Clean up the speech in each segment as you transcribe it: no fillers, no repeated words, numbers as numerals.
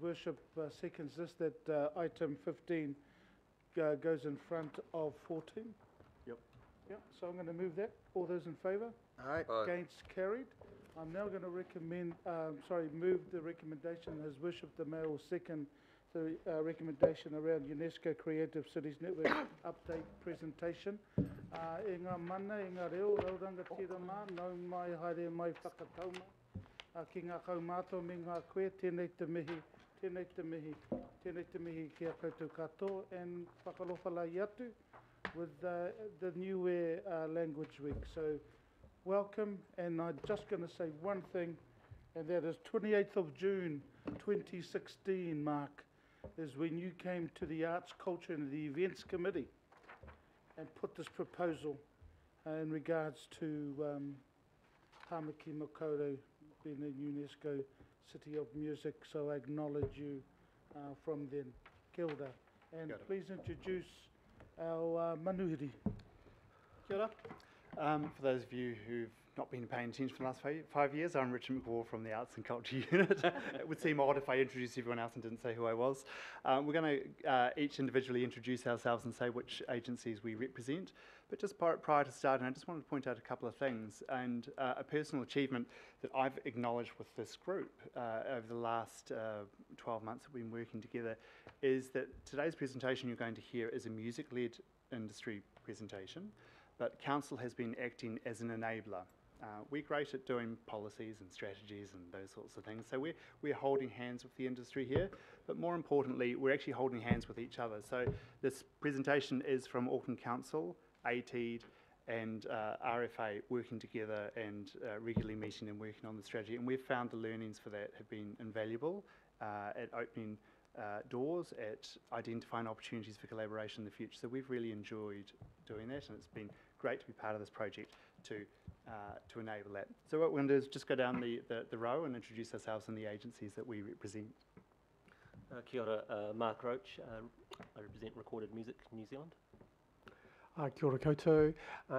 Worship seconds this, that item 15 goes in front of 14. Yep. Yeah, so I'm going to move that. All those in favour? Aye. Against, carried. I'm now going to move the recommendation as Worship the Mayor will second the recommendation around UNESCO Creative Cities Network update presentation. E ngā mana, e ngā reo, raurangatira mā, nau mai haere mai whakatauma. Ki ngā kaumātua me ngā koe, tēnei te mihi, tēnei te mihi, tēnei te mihi ki a koutou katoa, and whakalofala i atu with the New Language Week. So welcome, and I'm just going to say one thing, and that is 28th of June 2016, Mark, is when you came to the Arts, Culture and the Events Committee and put this proposal in regards to Tāmaki Makaurau being a UNESCO City of Music, so I acknowledge you from then. Kia ora. And please introduce our manuhiri. Kia ora. For those of you who've not been paying attention for the last 5 years, I'm Richard McGraw from the Arts and Culture Unit. It would seem odd if I introduced everyone else and didn't say who I was. We're going to each individually introduce ourselves and say which agencies we represent. But just prior to starting, I just wanted to point out a couple of things, and a personal achievement that I've acknowledged with this group over the last 12 months that we've been working together is that today's presentation you're going to hear is a music-led industry presentation, but Council has been acting as an enabler. We're great at doing policies and strategies and those sorts of things, so we're holding hands with the industry here, but more importantly, we're actually holding hands with each other. So this presentation is from Auckland Council, ATEED and RFA working together and regularly meeting and working on the strategy, and we've found the learnings for that have been invaluable at opening doors, at identifying opportunities for collaboration in the future. So we've really enjoyed doing that, and it's been great to be part of this project to enable that. So what we're going to do is just go down the row and introduce ourselves and the agencies that we represent. Kia ora, Mark Roach. I represent Recorded Music New Zealand. Kia ora koutou.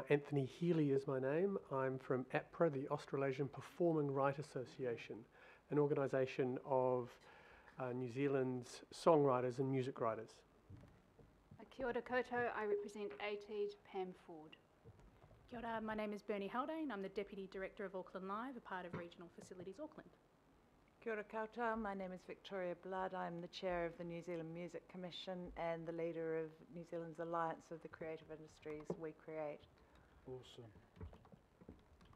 Anthony Healy is my name. I'm from APRA, the Australasian Performing Right Association, an organisation of New Zealand's songwriters and music writers. Kia ora koutou. I represent ATEED, Pam Ford. Kia ora, my name is Bernie Haldane. I'm the Deputy Director of Auckland Live, a part of Regional Facilities Auckland. Kia ora koutou, my name is Victoria Blood. I'm the Chair of the New Zealand Music Commission and the leader of New Zealand's Alliance of the Creative Industries, We Create. Awesome.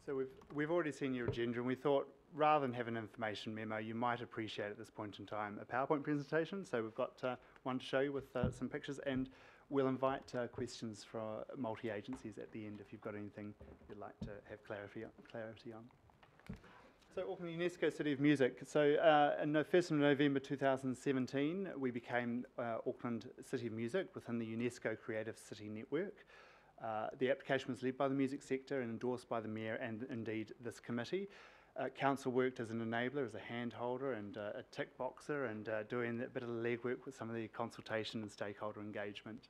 So we've already seen your agenda, and we thought rather than have an information memo, you might appreciate at this point in time a PowerPoint presentation. So we've got one to show you with some pictures, and we'll invite questions from multi-agencies at the end if you've got anything you'd like to have clarity on. So Auckland UNESCO City of Music. So on the 1st of November 2017, we became Auckland City of Music within the UNESCO Creative City Network. The application was led by the music sector and endorsed by the Mayor and indeed this committee. Council worked as an enabler, as a hand holder and a tick boxer, and doing a bit of the legwork with some of the consultation and stakeholder engagement.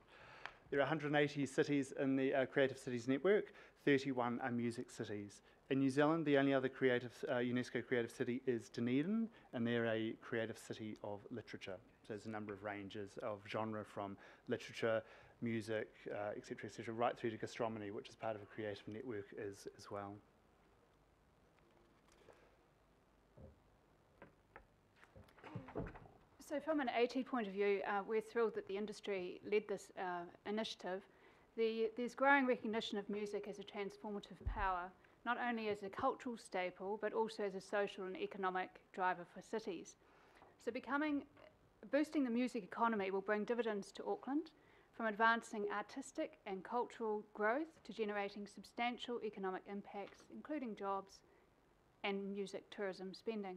There are 180 cities in the Creative Cities Network, 31 are music cities. In New Zealand, the only other UNESCO Creative City is Dunedin, and they're a creative city of literature. So there's a number of ranges of genre from literature, music, etc., right through to gastronomy, which is part of a creative network as well. So from an ATEED point of view, we're thrilled that the industry led this initiative. There's growing recognition of music as a transformative power, not only as a cultural staple, but also as a social and economic driver for cities. So boosting the music economy will bring dividends to Auckland, from advancing artistic and cultural growth to generating substantial economic impacts, including jobs and music tourism spending.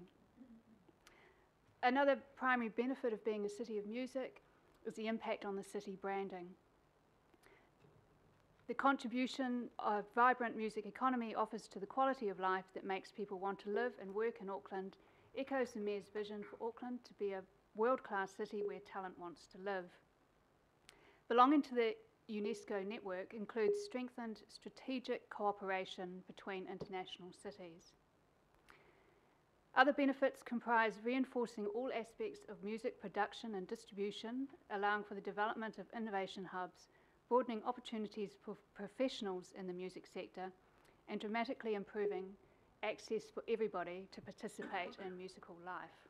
Another primary benefit of being a city of music is the impact on the city branding. The contribution a vibrant music economy offers to the quality of life that makes people want to live and work in Auckland echoes the Mayor's vision for Auckland to be a world-class city where talent wants to live. Belonging to the UNESCO network includes strengthened strategic cooperation between international cities. Other benefits comprise reinforcing all aspects of music production and distribution, allowing for the development of innovation hubs, broadening opportunities for professionals in the music sector, and dramatically improving access for everybody to participate in musical life.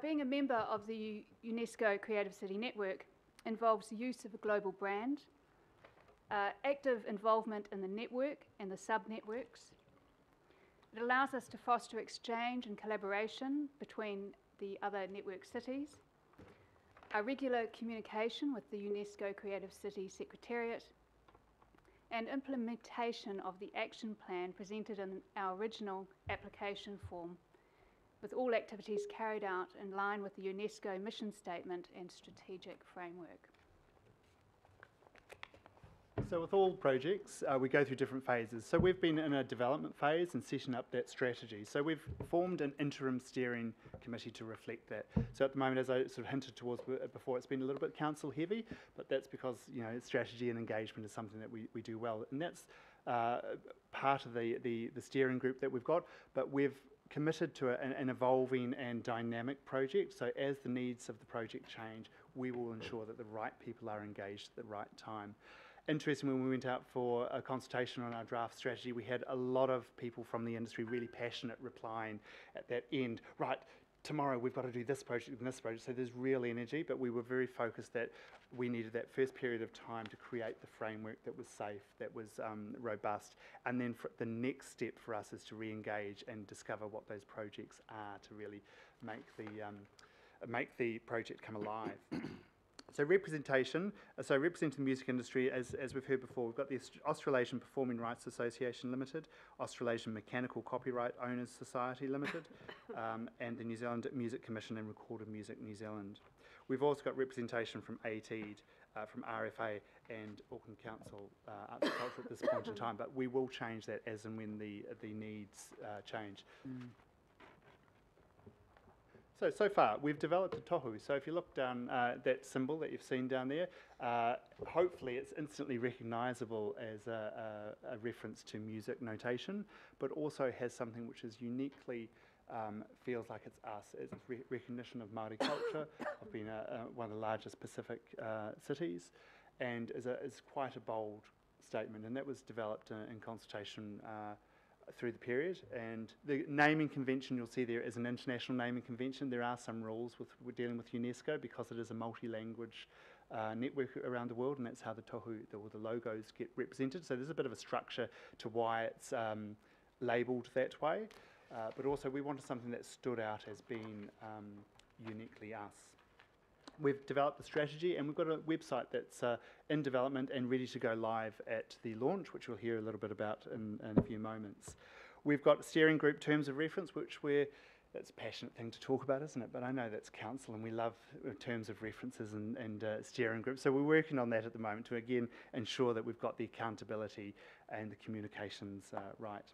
Being a member of the UNESCO Creative City Network involves the use of a global brand, active involvement in the network and the sub-networks. It allows us to foster exchange and collaboration between the other network cities, a regular communication with the UNESCO Creative City Secretariat, and implementation of the action plan presented in our original application form, with all activities carried out in line with the UNESCO mission statement and strategic framework. So with all projects, we go through different phases. So we've been in a development phase and setting up that strategy. So we've formed an interim steering committee to reflect that. So at the moment, as I sort of hinted towards before, it's been a little bit council heavy, but that's because, you know, strategy and engagement is something that we do well. And that's part of the steering group that we've got, but we've committed to an evolving and dynamic project. So as the needs of the project change, we will ensure that the right people are engaged at the right time. Interesting, when we went out for a consultation on our draft strategy, we had a lot of people from the industry really passionate replying at that end, right, tomorrow we've got to do this project and this project. So there's real energy, but we were very focused that we needed that first period of time to create the framework that was safe, that was robust, and then the next step for us is to re-engage and discover what those projects are to really make the project come alive. So representation, so representing the music industry, as we've heard before, we've got the Australasian Performing Rights Association Limited, Australasian Mechanical Copyright Owners Society Limited, and the New Zealand Music Commission and Recorded Music New Zealand. We've also got representation from ATEED, from RFA and Auckland Council Arts and Culture at this point in time, but we will change that as and when the needs change. So far, we've developed a tohu. So if you look down that symbol that you've seen down there, hopefully it's instantly recognisable as a reference to music notation, but also has something which is uniquely feels like it's us. It's recognition of Māori culture, of being one of the largest Pacific cities, and is quite a bold statement. And that was developed in consultation through the period, and the naming convention you'll see there is an international naming convention. There are some rules with dealing with UNESCO because it is a multi-language network around the world, and that's how the tohu, the logos get represented. So there's a bit of a structure to why it's labelled that way, but also we wanted something that stood out as being uniquely us. We've developed the strategy, and we've got a website that's in development and ready to go live at the launch, which we'll hear a little bit about in a few moments. We've got steering group terms of reference, which that's a passionate thing to talk about, isn't it? But I know that's council, and we love terms of references and steering groups. So we're working on that at the moment to, again, ensure that we've got the accountability and the communications right.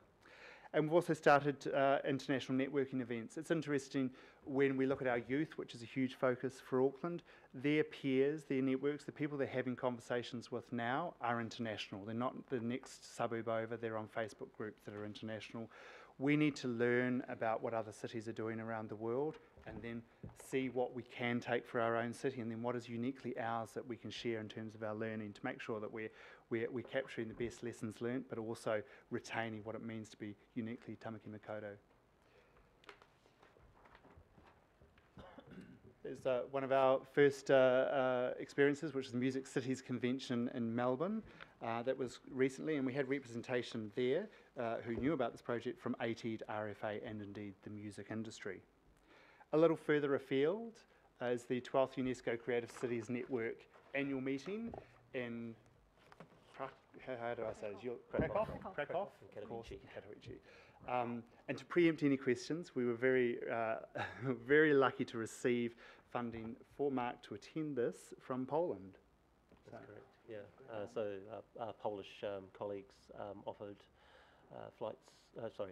And we've also started international networking events. It's interesting when we look at our youth, which is a huge focus for Auckland, their peers, their networks, the people they're having conversations with now are international. They're not the next suburb over, they're on Facebook groups that are international. We need to learn about what other cities are doing around the world and then see what we can take for our own city, and then what is uniquely ours that we can share in terms of our learning to make sure that we're capturing the best lessons learnt, but also retaining what it means to be uniquely Tamaki Makaurau. There's one of our first experiences, which is the Music Cities Convention in Melbourne. That was recently, and we had representation there who knew about this project from ATEED, RFA, and indeed the music industry. A little further afield is the 12th UNESCO Creative Cities Network annual meeting in how do I say this? Krakow? Krakow? Of course, Katowice. And to preempt any questions, we were very, very lucky to receive funding for Mark to attend this from Poland. That's correct, yeah. So our Polish colleagues offered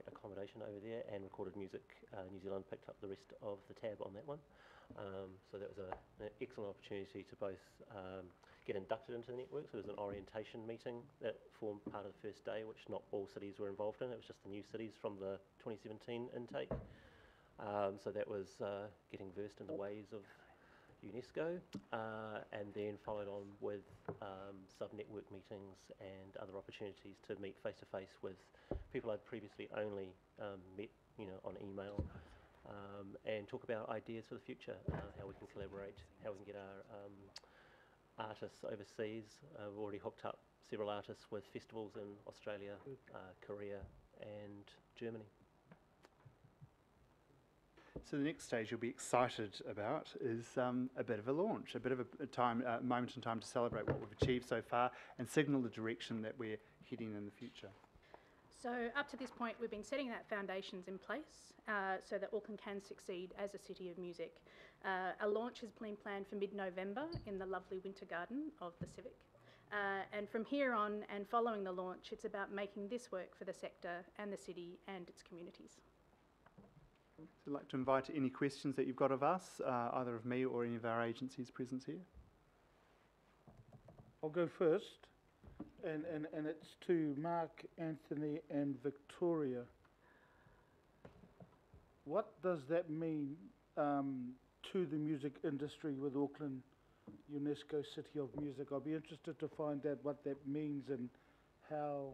accommodation over there, and Recorded Music New Zealand picked up the rest of the tab on that one. So that was an excellent opportunity to both get inducted into the network. So there was an orientation meeting that formed part of the first day, which not all cities were involved in. It was just the new cities from the 2017 intake. So that was getting versed in the ways of UNESCO, and then followed on with sub-network meetings and other opportunities to meet face-to-face with people I'd previously only met, on email, and talk about ideas for the future, how we can collaborate, how we can get our artists overseas. We've already hooked up several artists with festivals in Australia, Korea and Germany. So the next stage you'll be excited about is a bit of a launch, a bit of a moment in time to celebrate what we've achieved so far and signal the direction that we're heading in the future. So up to this point, we've been setting that foundations in place so that Auckland can succeed as a city of music. A launch has been planned for mid-November in the lovely Winter Garden of the Civic. And from here on and following the launch, it's about making this work for the sector and the city and its communities. So I'd like to invite any questions that you've got of us, either of me or any of our agencies present here. I'll go first, and it's to Mark, Anthony and Victoria. What does that mean to the music industry with Auckland UNESCO City of Music? I'll be interested to find out what that means and how,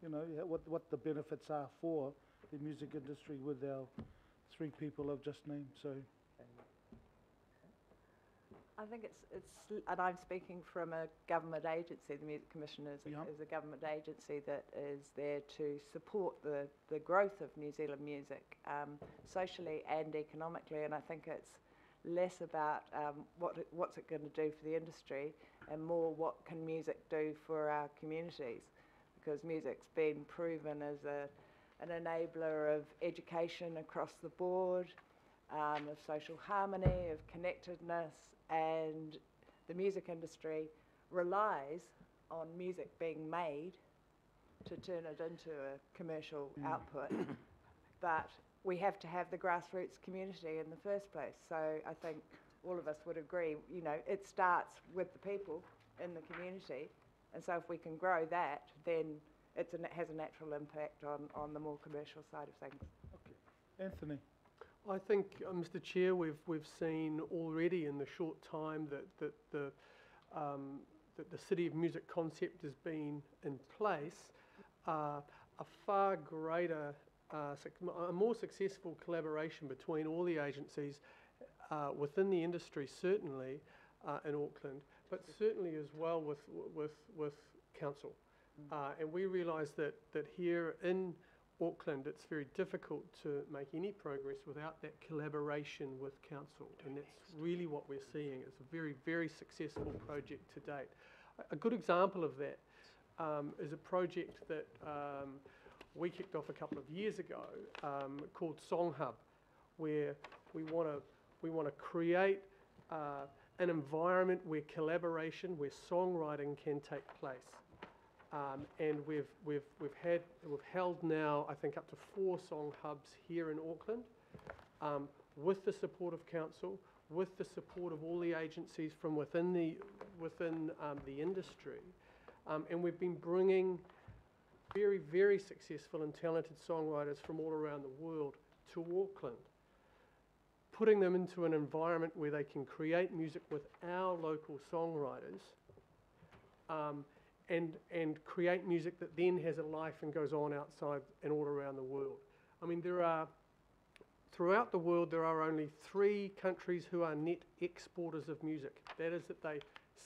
what the benefits are for the music industry with our three people I've just named. So I think it's and I'm speaking from a government agency. The Music Commission is a government agency that is there to support the growth of New Zealand music, socially and economically. And I think it's less about what's it going to do for the industry and more what can music do for our communities, because music's been proven as an enabler of education across the board, of social harmony, of connectedness, and the music industry relies on music being made to turn it into a commercial output. But we have to have the grassroots community in the first place. So I think all of us would agree, it starts with the people in the community. And so if we can grow that, then it has a natural impact on the more commercial side of things. okay, Anthony. I think, Mr. Chair, we've seen already in the short time that the City of Music concept has been in place, a far greater, a more successful collaboration between all the agencies within the industry, certainly in Auckland, but certainly as well with council. And we realise that here in Auckland, it's very difficult to make any progress without that collaboration with council, and that's really what we're seeing. It's a very, very successful project to date. A good example of that is a project that we kicked off a couple of years ago called Song Hub, where we want to create an environment where collaboration, where songwriting can take place. And we've held now, I think, up to 4 song hubs here in Auckland, with the support of council, with the support of all the agencies from within the industry, and we've been bringing very, very successful and talented songwriters from all around the world to Auckland, putting them into an environment where they can create music with our local songwriters. And create music that then has a life and goes on outside and all around the world. I mean, throughout the world, there are only 3 countries who are net exporters of music. That is that they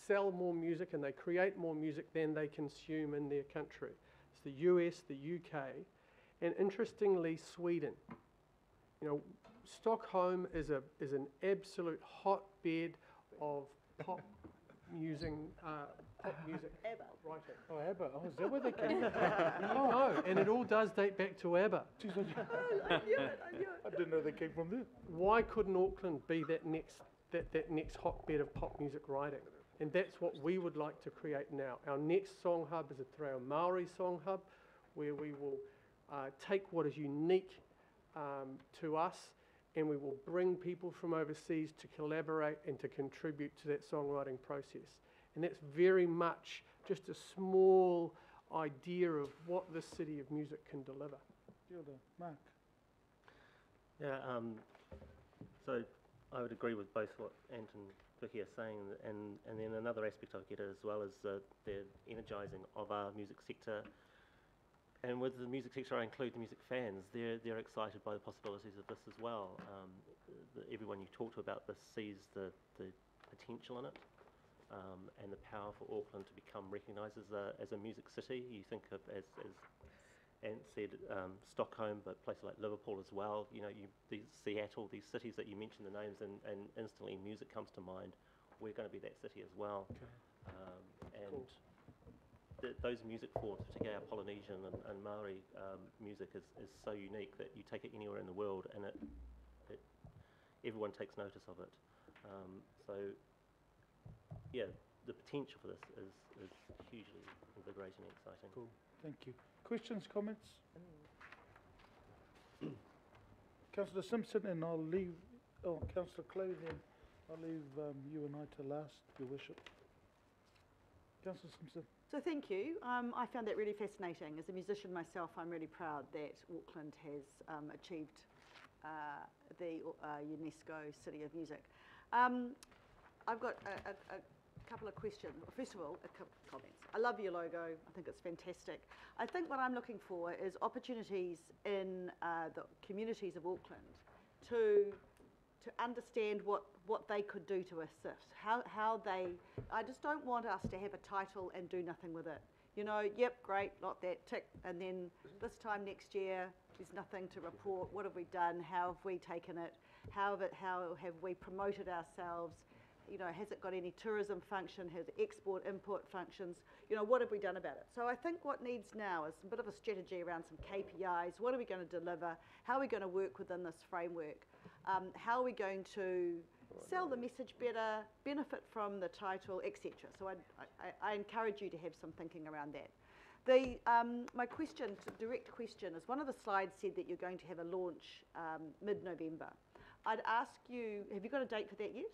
sell more music and they create more music than they consume in their country. It's the US, the UK, and interestingly, Sweden. Stockholm is an absolute hotbed of pop music. ABBA. Writing. Oh, ABBA. Oh, is that where they came from? No, and it all does date back to ABBA. Jeez, I knew it. I didn't know they came from there. Why couldn't Auckland be that next hotbed of pop music writing? And that's what we would like to create now. Our next song hub is a Te Reo Māori song hub, where we will take what is unique to us, and we will bring people from overseas to collaborate and to contribute to that songwriting process. And that's very much just a small idea of what this city of music can deliver. Kia ora. Mark? Yeah, so I would agree with both what Ant and Vicky are saying, and then another aspect I get as well is the energising of our music sector. And with the music sector, I include the music fans. They're excited by the possibilities of this as well. Everyone you talk to about this sees the potential in it, and the power for Auckland to become recognised as a music city. You think of, as Ant said, Stockholm, but places like Liverpool as well. You know, these Seattle, these cities that you mention the names, and instantly music comes to mind. We're going to be that city as well. Okay. And Cool. those music forms, particularly our Polynesian and Maori music, is so unique that you take it anywhere in the world, and everyone takes notice of it. So, yeah, the potential for this is hugely invigorating and exciting. Cool. Thank you. Questions, comments? Councillor Simpson, and I'll leave, Councillor Clow, then I'll leave you and I to last, Your Worship. Councillor Simpson. So thank you. I found that really fascinating. As a musician myself, I'm really proud that Auckland has achieved the UNESCO City of Music. I've got a couple of questions. First of all, a couple of comments. I love your logo. I think it's fantastic. I think what I'm looking for is opportunities in the communities of Auckland to understand what they could do to assist, how they, I just don't want us to have a title and do nothing with it. You know, yep, great, not that, tick, and then this time next year, there's nothing to report. What have we done? How have we taken it? How have we promoted ourselves? You know, has it got any tourism function? Has it export, import functions? You know, what have we done about it? So I think what needs now is a bit of a strategy around some KPIs. What are we going to deliver? How are we going to work within this framework? How are we going to sell the message better, benefit from the title, etc. So I encourage you to have some thinking around that. My question, direct question, is one of the slides said that you're going to have a launch mid-November. I'd ask you, have you got a date for that yet?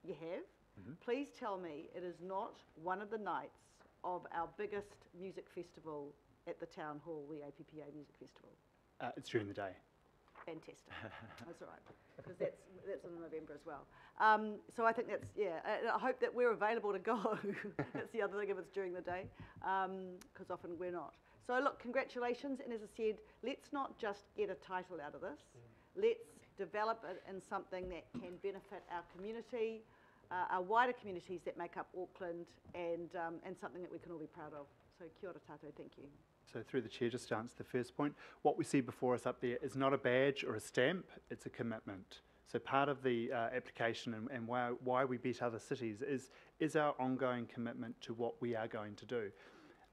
You have? Mm-hmm. Please tell me it is not one of the nights of our biggest music festival at the Town Hall, the APPA Music Festival. It's during the day. Fantastic. That's all right, because that's in November as well. So I think that's, yeah, I hope that we're available to go. That's the other thing, if it's during the day, because often we're not. So look, congratulations, and as I said, let's not just get a title out of this. Let's develop it in something that can benefit our community, our wider communities that make up Auckland, and something that we can all be proud of. So kia ora tātou, thank you. So through the chair, just to answer the first point, what we see before us up there is not a badge or a stamp, it's a commitment. So part of the application and why we beat other cities is our ongoing commitment to what we are going to do.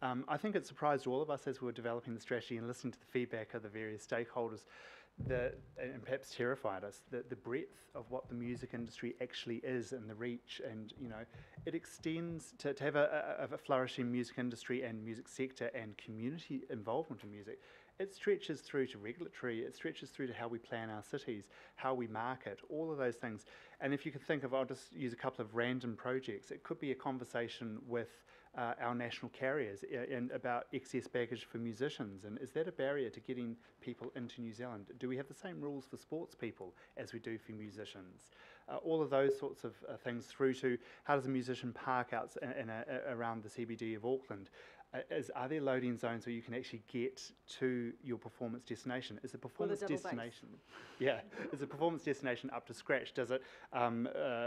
I think it surprised all of us as we were developing the strategy and listening to the feedback of the various stakeholders, and perhaps terrified us, the breadth of what the music industry actually is and the reach, and you know, it extends to have a flourishing music industry and music sector and community involvement in music. It stretches through to regulatory, it stretches through to how we plan our cities, how we market, all of those things. And if you could think of, I'll just use a couple of random projects. It could be a conversation with our national carriers about excess baggage for musicians, and is that a barrier to getting people into New Zealand? Do we have the same rules for sports people as we do for musicians? All of those sorts of things, through to how does a musician park out around the CBD of Auckland? Are there loading zones where you can actually get to your performance destination? Is the performance destination, is the performance destination up to scratch? Does it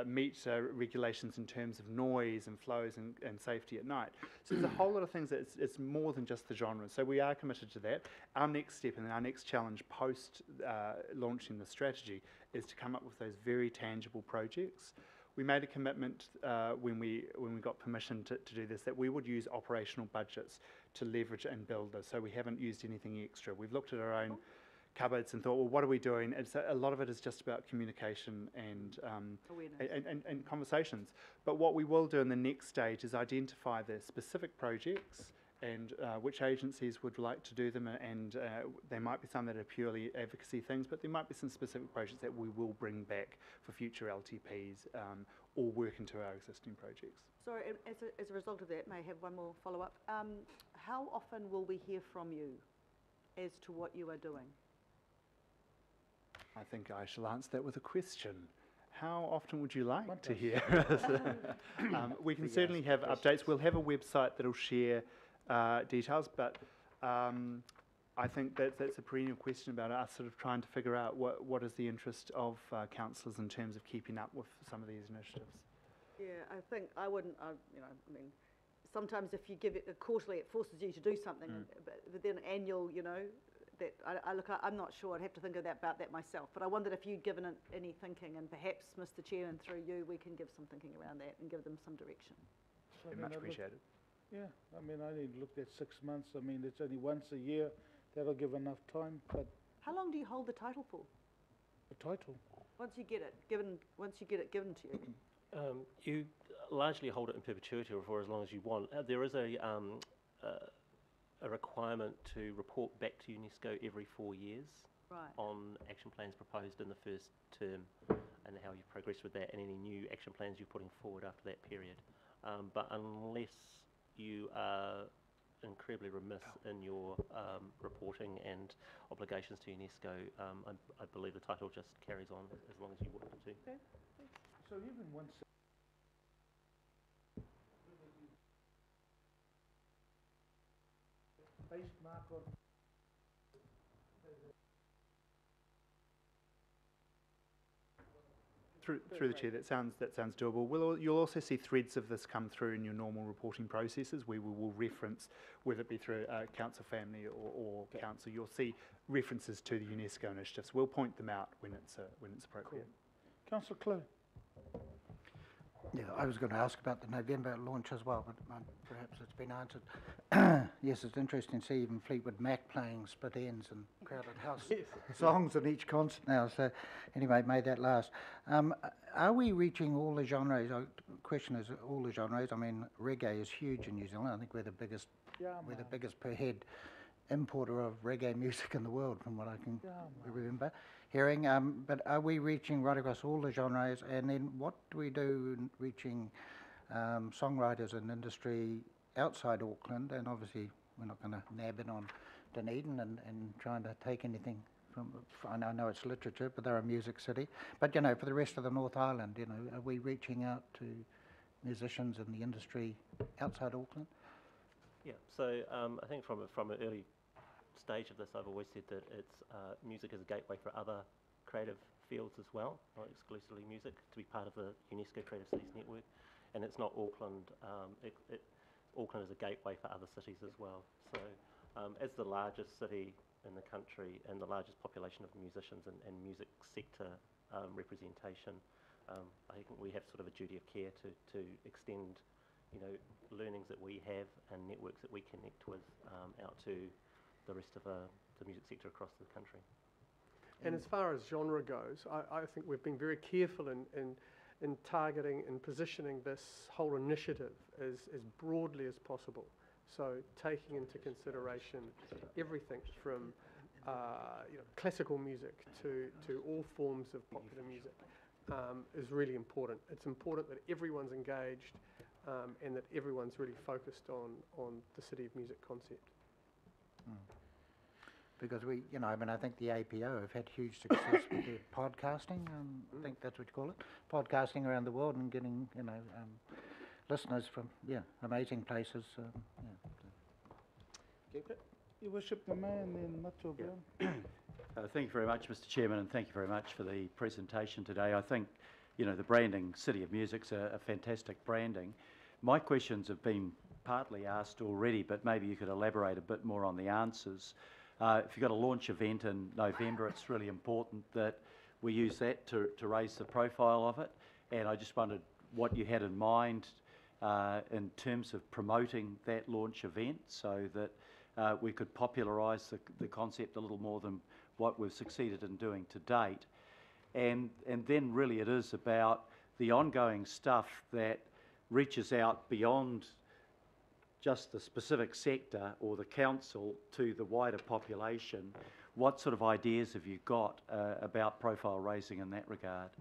meet regulations in terms of noise and flows and safety at night? So there's a whole lot of things that it's more than just the genre. So we are committed to that. Our next step and our next challenge post launching the strategy is to come up with those very tangible projects. We made a commitment when we got permission to do this, that we would use operational budgets to leverage and build this. So we haven't used anything extra. We've looked at our own cupboards and thought, well, what are we doing? And so a lot of it is just about communication and conversations. But what we will do in the next stage is identify the specific projects and which agencies would like to do them, and there might be some that are purely advocacy things, but there might be some specific projects that we will bring back for future LTPs or work into our existing projects. So as a result of that, may I have one more follow-up? How often will we hear from you as to what you are doing? I think I shall answer that with a question. How often would you like Want to us. hear us? We can certainly have updates. We'll have a website that'll share details, but I think that's a perennial question about us sort of trying to figure out what is the interest of councillors in terms of keeping up with some of these initiatives. Yeah, I think I wouldn't, I mean, sometimes if you give it a quarterly, it forces you to do something, but then annual, that I'm not sure. I'd have to think about that myself. But I wondered if you'd given it any thinking, and perhaps, Mr. Chairman, through you, we can give some thinking around that and give them some direction. Very much appreciated. Yeah, I mean, I only looked at 6 months. I mean, it's only once a year. That'll give enough time, but How long do you hold the title for? the title. Once you get it given to you. You largely hold it in perpetuity or for as long as you want. There is a requirement to report back to UNESCO every 4 years Right. on action plans proposed in the first term and how you've progressed with that and any new action plans you're putting forward after that period. But unless you are incredibly remiss in your reporting and obligations to UNESCO, I believe the title just carries on as long as you want it to. So even once. Base mark on. Through the chair, that sounds doable. You'll also see threads of this come through in your normal reporting processes, where we will reference, whether it be through council family or council, you'll see references to the UNESCO initiatives. We'll point them out when it's appropriate. Councillor Clue. Yeah, I was going to ask about the November launch as well, but perhaps it's been answered. Yes, it's interesting to see even Fleetwood Mac playing Split Ends and Crowded House songs in each concert now. So anyway, may that last. Are we reaching all the genres? The question is all the genres. I mean, reggae is huge in New Zealand. I think we're the biggest per head importer of reggae music in the world, from what I can remember hearing. But are we reaching right across all the genres? And then what do we do in reaching songwriters and industry outside Auckland? And obviously we're not going to nab in on Dunedin and trying to take anything from, I know it's literature, but they're a music city. But, for the rest of the North Island, are we reaching out to musicians in the industry outside Auckland? Yeah, so I think from an early stage of this, I've always said that it's music is a gateway for other creative fields as well, not exclusively music, to be part of the UNESCO Creative Cities Network. And it's not Auckland. Auckland is a gateway for other cities as well. So as the largest city in the country and the largest population of musicians and music sector representation, I think we have sort of a duty of care to extend learnings that we have and networks that we connect with out to the rest of the music sector across the country. And as far as genre goes, I think we've been very careful in targeting and positioning this whole initiative as broadly as possible. So taking into consideration everything from classical music to all forms of popular music is really important. It's important that everyone's engaged and that everyone's really focused on the City of Music concept. Because I think the APO have had huge success with their podcasting. I think that's what you call it, podcasting around the world and getting listeners from amazing places. Your Worship, the Mayor, and then Matua Brown. Thank you very much, Mr. Chairman, and thank you very much for the presentation today. I think the branding City of Music's a fantastic branding. My questions have been partly asked already, but maybe you could elaborate a bit more on the answers. If you've got a launch event in November, it's really important that we use that to raise the profile of it. And I just wondered what you had in mind in terms of promoting that launch event so that we could popularise the concept a little more than what we've succeeded in doing to date. And then really it is about the ongoing stuff that reaches out beyond just the specific sector or the council to the wider population, what sort of ideas have you got about profile raising in that regard?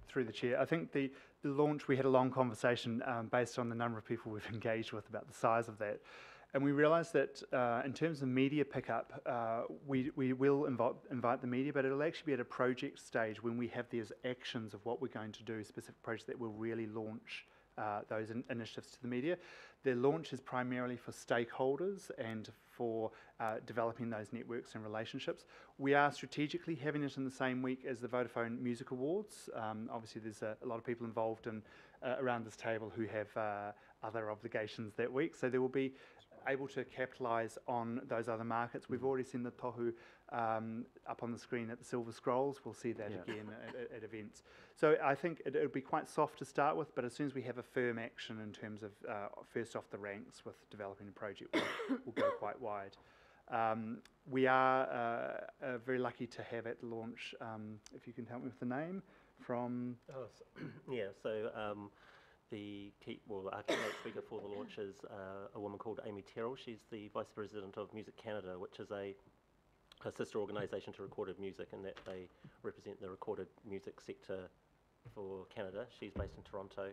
Through the chair, I think the launch, we had a long conversation based on the number of people we've engaged with about the size of that. And we realised that in terms of media pickup, we will invite the media, but it'll actually be at a project stage when we have these actions of what we're going to do, specific projects that will really launch those initiatives to the media. The launch is primarily for stakeholders and for developing those networks and relationships. We are strategically having it in the same week as the Vodafone Music Awards. Obviously there's a lot of people involved in, around this table who have other obligations that week, so there will be able to capitalise on those other markets. We've already seen the tohu up on the screen at the Silver Scrolls. We'll see that again at events. So I think it'll be quite soft to start with, but as soon as we have a firm action in terms of first off the ranks with developing a project, we'll go quite wide. We are very lucky to have at launch, if you can help me with the name, from... Our keynote speaker for the launch is a woman called Amy Terrell. She's the Vice President of Music Canada, which is a sister organisation to Recorded Music, in that they represent the recorded music sector for Canada. She's based in Toronto.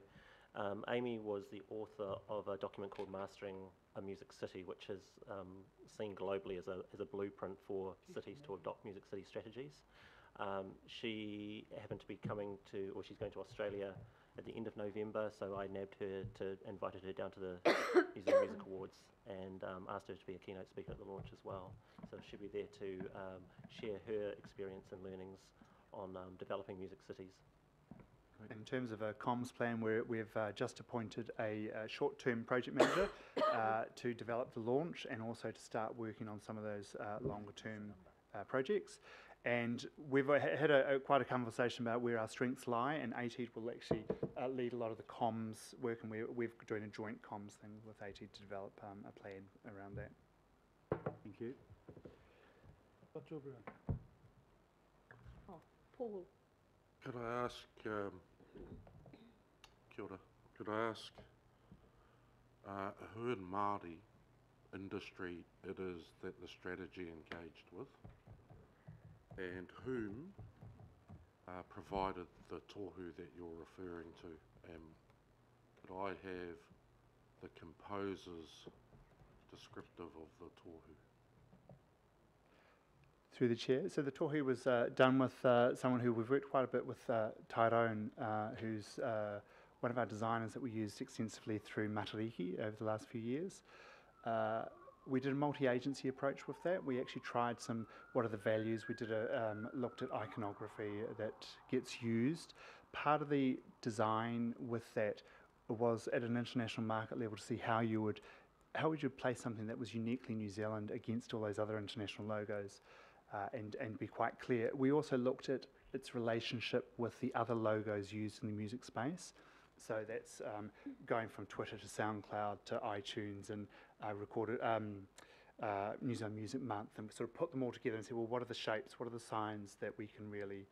Amy was the author of a document called Mastering a Music City, which is seen globally as a blueprint for cities to adopt music city strategies. She happened to be she's going to Australia at the end of November, so I nabbed her invited her down to the New Zealand Music Awards and asked her to be a keynote speaker at the launch as well. So she'll be there to share her experience and learnings on developing music cities. In terms of a comms plan, we've just appointed a short-term project manager to develop the launch and also to start working on some of those longer-term projects. And we've had quite a conversation about where our strengths lie, and ATEED will actually lead a lot of the comms work, and we're doing a joint comms thing with ATEED to develop a plan around that. Thank you. Paul. Could I ask, kia ora, could I ask who in Māori industry it is that the strategy engaged with, and whom provided the tohu that you're referring to? Could I have the composer's descriptive of the tohu? Through the chair. So the tohu was done with someone who we've worked quite a bit with, Tyrone, who's one of our designers that we used extensively through Matariki over the last few years. We did a multi-agency approach with that. We actually tried what are the values. We did looked at iconography that gets used. Part of the design with that was at an international market level to see how would you place something that was uniquely New Zealand against all those other international logos, and be quite clear. We also looked at its relationship with the other logos used in the music space. So that's going from Twitter to SoundCloud to iTunes and recorded New Zealand Music Month, and sort of put them all together and say, well, what are the shapes, what are the signs that we can really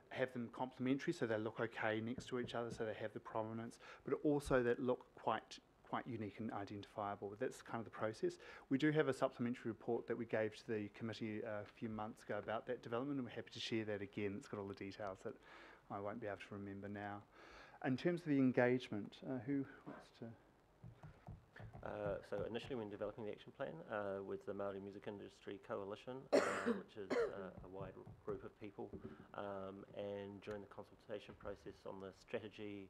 have them complementary, so they look okay next to each other, so they have the prominence, but also that look quite unique and identifiable. That's kind of the process. We do have a supplementary report that we gave to the committee a few months ago about that development, and we're happy to share that again. It's got all the details that I won't be able to remember now. In terms of the engagement, who wants to... So initially when developing the action plan with the Māori Music Industry Coalition, which is a wide group of people, and during the consultation process on the strategy,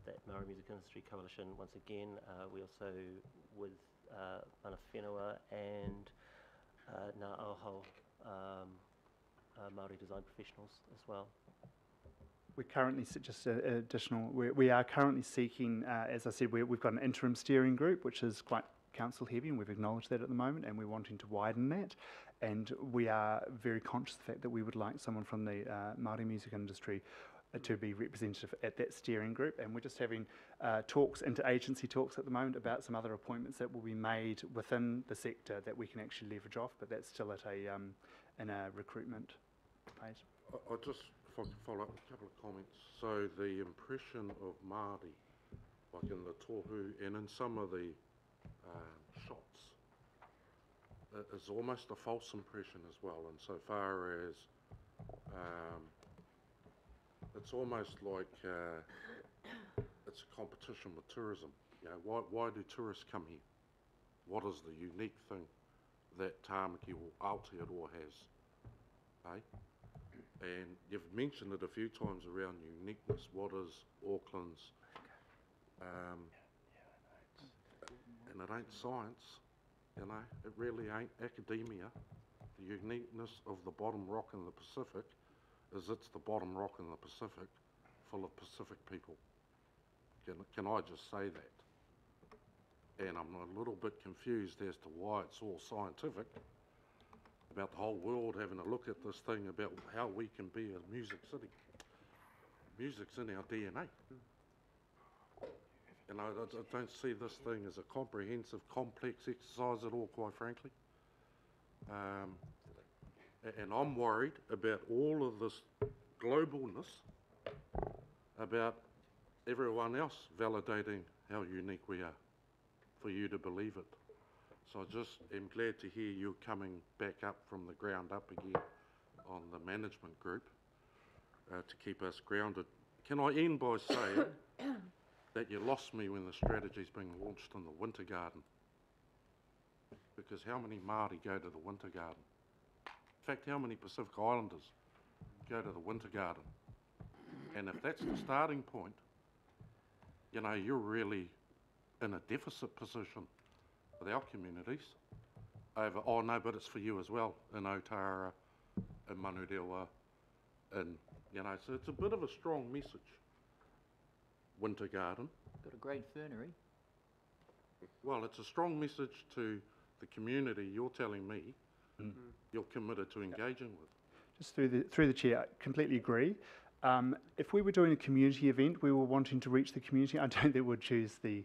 that Māori Music Industry Coalition, once again, we also, with Mana Whenua and Ngā Aho Māori design professionals as well. We're currently, we are currently seeking, as I said, we've got an interim steering group, which is quite council heavy, and we've acknowledged that at the moment, and we're wanting to widen that. And we are very conscious of the fact that we would like someone from the Māori music industry to be representative at that steering group. And we're just having talks, interagency talks at the moment about some other appointments that will be made within the sector that we can actually leverage off, but that's still at in a recruitment phase. I just, if I could follow up with a couple of comments. So the impression of Māori by like in the Tohu and in some of the shots, it's almost a false impression as well, insofar as it's almost like it's a competition with tourism. You know, why do tourists come here? What is the unique thing that Tāmaki or Aotearoa has? Eh? And you've mentioned it a few times around uniqueness. What is Auckland's? And it ain't science, you know, it really ain't academia. The uniqueness of the bottom rock in the Pacific is it's the bottom rock in the Pacific full of Pacific people. Can I just say that? And I'm a little bit confused as to why it's all scientific about the whole world having a look at this thing about how we can be a music city. Music's in our DNA. And I don't see this thing as a comprehensive, complex exercise at all, quite frankly. And I'm worried about all of this globalness, about everyone else validating how unique we are, for you to believe it. So I just am glad to hear you coming back up from the ground up again on the management group to keep us grounded. Can I end by saying that you lost me when the strategy's being launched in the Winter Garden? Because how many Māori go to the Winter Garden? In fact, how many Pacific Islanders go to the Winter Garden? And if that's the starting point, you know, you're really in a deficit position with our communities over, oh no, but it's for you as well, in Otara, in Manurewa, and, you know, so it's a bit of a strong message. Winter Garden. Got a great fernery. Well, it's a strong message to the community you're telling me you're committed to engaging with. Just through the chair, I completely agree. If we were doing a community event, we were wanting to reach the community. I don't think we'd choose the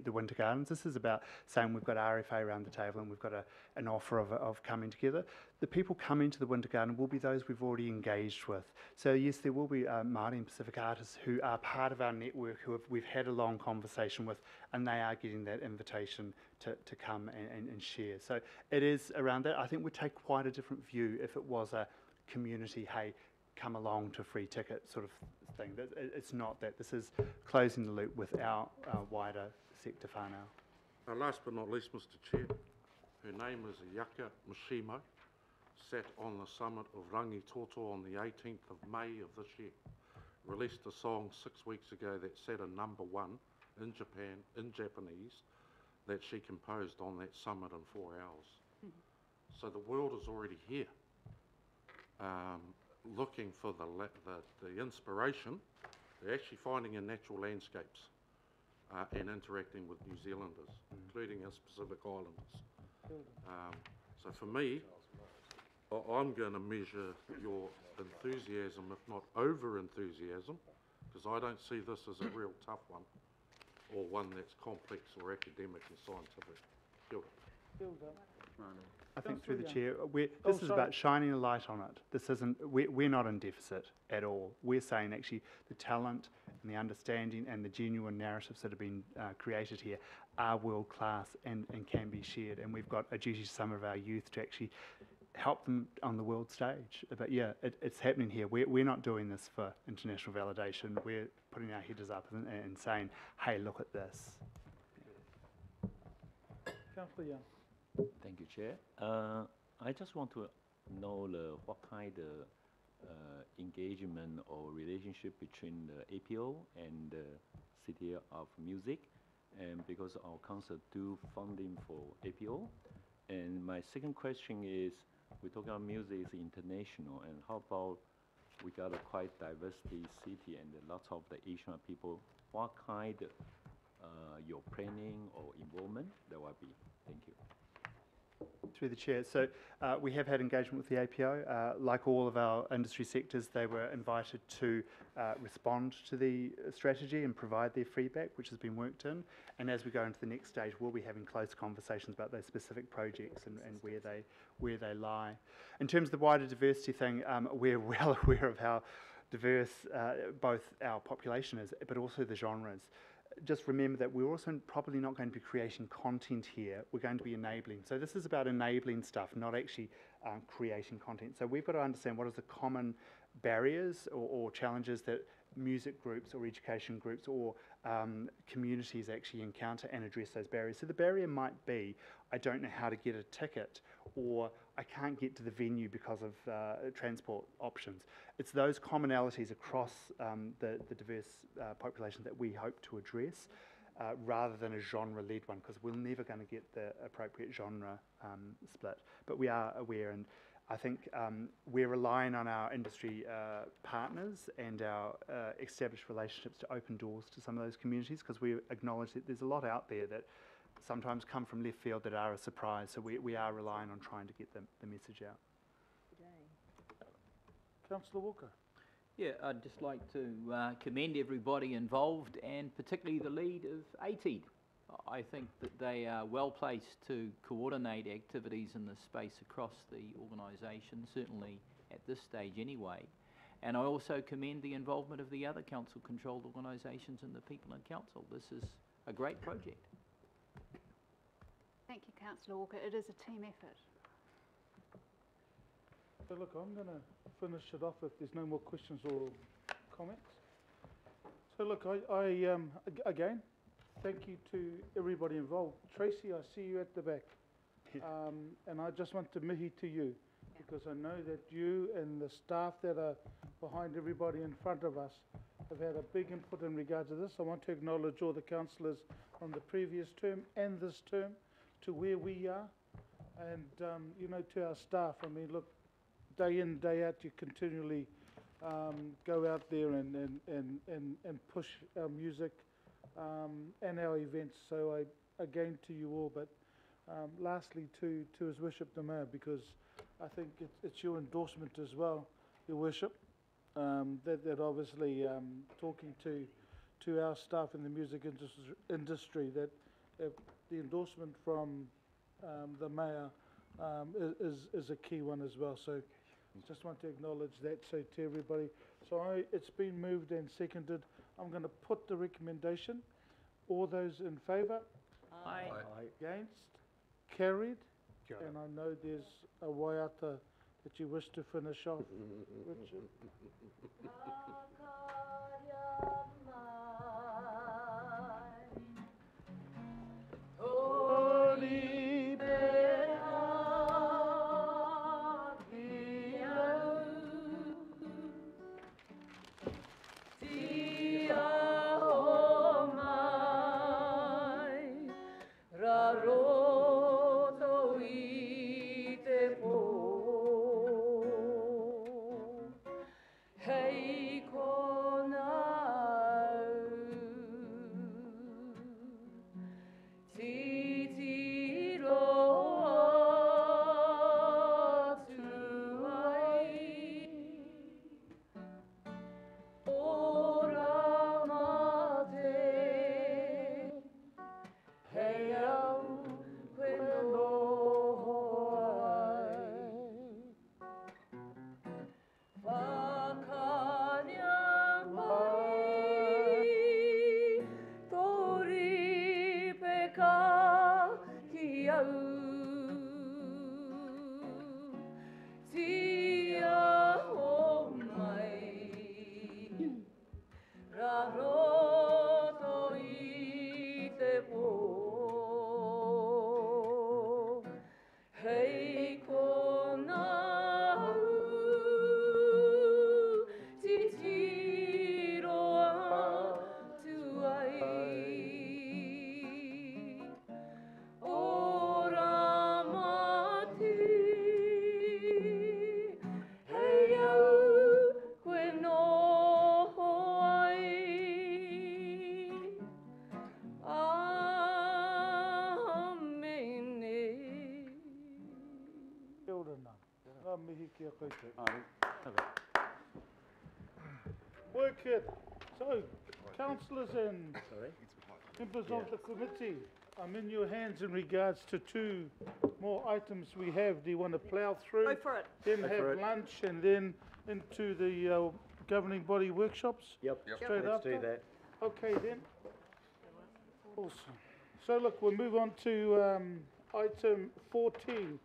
Winter Gardens. This is about saying we've got RFA around the table and we've got an offer of coming together. The people coming to the Winter Garden will be those we've already engaged with. So yes, there will be Māori and Pacific artists who are part of our network who we've had a long conversation with, and they are getting that invitation to come and share. So it is around that. I think we'd take quite a different view if it was a community, hey, come along to a free ticket sort of thing. It's not that. This is closing the loop with our wider sector whānau. Now, last but not least, Mr. Chair, her name is Yaka Mishimo, sat on the summit of Rangitoto on the 18th of May of this year. Released a song 6 weeks ago that sat at #1 in Japan, in Japanese, that she composed on that summit in 4 hours. So the world is already here. Looking for the inspiration, they're actually finding in natural landscapes and interacting with New Zealanders, including us Pacific Islanders. So for me, I'm going to measure your enthusiasm, if not over-enthusiasm, because I don't see this as a real tough one, or one that's complex or academic and scientific. Kia ora. I think through the chair, this is about shining a light on it. This isn't, we're not in deficit at all. We're saying actually the talent and the understanding and the genuine narratives that have been created here are world class and can be shared. And we've got a duty to some of our youth to actually help them on the world stage. But yeah, it's happening here. We're not doing this for international validation. We're putting our headers up and saying, hey, look at this. Councillor Young. Thank you, Chair. I just want to know what kind of engagement or relationship between the APO and the City of Music, and because our council do funding for APO. And my second question is, we talk about music is international, and how about we got a quite diversity city and lots of the Asian people. What kind of your planning or involvement there will be? Thank you. Through the chair. So we have had engagement with the APO. Like all of our industry sectors, they were invited to respond to the strategy and provide their feedback, which has been worked in. And as we go into the next stage, we'll be having close conversations about those specific projects and where they lie. In terms of the wider diversity thing, we're well aware of how diverse both our population is, but also the genres. just remember that we're also probably not going to be creating content here. We're going to be enabling. So this is about enabling stuff, not actually creating content. So we've got to understand what is the common barriers or challenges that music groups or education groups or communities actually encounter and address those barriers. So the barrier might be, I don't know how to get a ticket, or I can't get to the venue because of transport options. It's those commonalities across the diverse population that we hope to address, rather than a genre-led one, because we're never going to get the appropriate genre split. But we are aware, and I think we're relying on our industry partners and our established relationships to open doors to some of those communities, because we acknowledge that there's a lot out there that sometimes come from left field that are a surprise. So we are relying on trying to get the message out. Councillor Walker. Yeah, I'd just like to commend everybody involved, and particularly the lead of ATEED. I think that they are well placed to coordinate activities in this space across the organisation, certainly at this stage anyway. And I also commend the involvement of the other council-controlled organisations and the people in council. This is a great project. Thank you, Councillor Walker. It is a team effort. So look, I'm going to finish it off if there's no more questions or comments. So look, again, thank you to everybody involved. Tracy, I see you at the back. And I just want to mihi to you, because I know that you and the staff that are behind everybody in front of us have had a big input in regards to this. I want to acknowledge all the councillors from the previous term and this term to where we are. And, you know, to our staff, I mean, look, day in, day out, you continually go out there and push our music and our events. So again to you all, but lastly to His Worship the Mayor, because I think it's your endorsement as well, Your Worship, that obviously talking to our staff in the music industry, that the endorsement from the Mayor is a key one as well. So just want to acknowledge that. So to everybody, it's been moved and seconded. I'm going to put the recommendation. All those in favour? Aye. Against? Carried. And I know there's a waiata that you wish to finish off, Richard. Work it. So, councillors and members of the committee, I'm in your hands in regards to two more items we have. Do you want to plough through? Go for it. Then have lunch and then into the governing body workshops? Yep. Straight Let's after? do that. Okay then. Awesome. So look, we'll move on to item 14,